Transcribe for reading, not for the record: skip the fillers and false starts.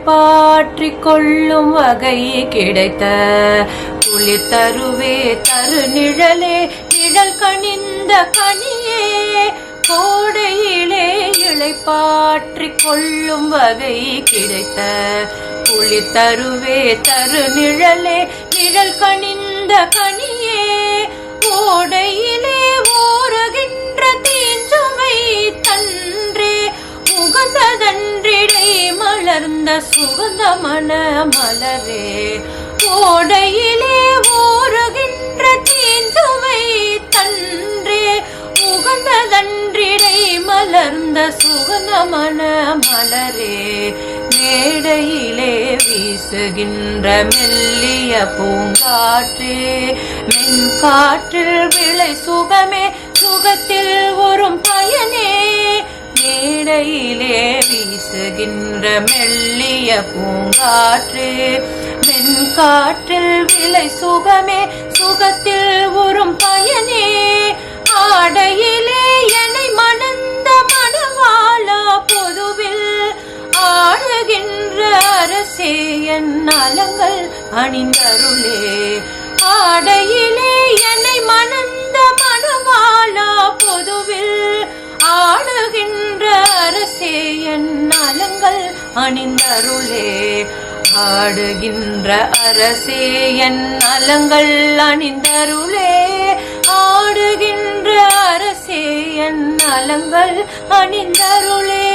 இளைப்பாற்றிக் கொள்ளும் வகை கிடைத்த குளிர் தருவே தரு நிழலே நிழல் கனிந்த கனியே கோடையிலே இளைப்பாற்றிக் கொள்ளும் வகை கிடைத்த குளிர் தருவே தரு நிழலே நிழல் கனிந்த கனியே ஓடையிலே ஓருகின்ற தீஞ்சுவை தன்றே உகந்ததன்றிடை மலர்ந்த சுகந்த மன மலரே ஓடையிலே ஓருகின்ற தீஞ்சுவை தன்றே உகந்ததன்றிடை மலர்ந்த சுகந்த மன மலரே மேடையிலே வீசுகின்ற மெல்லிய பூங்காற்றே மென்காற்றில் விளை சுகமே சுகத்தில் வரும் பயனே மேடையிலே வீசுகின்ற மெல்லிய பூங்காற்றே மென்காற்றில் விளை சுகமே சுகத்தில் வரும் பயனே ஆடையிலே என்னை மணந்த மணவாளா பொதுவில் ஆடுகின்ற அரசே என் நலங்கள் அணிந்தருளே ஆடையிலே என்னை மணந்த மணவாளா பொதுவில் ஆடுகின்ற அரசே என் நலங்கள் அணிந்தருளே ஆடுகின்ற அரசே என் நலங்கள் அணிந்தருளே ஆடுகின்ற அரசே என் நலங்கள் அணிந்தருளே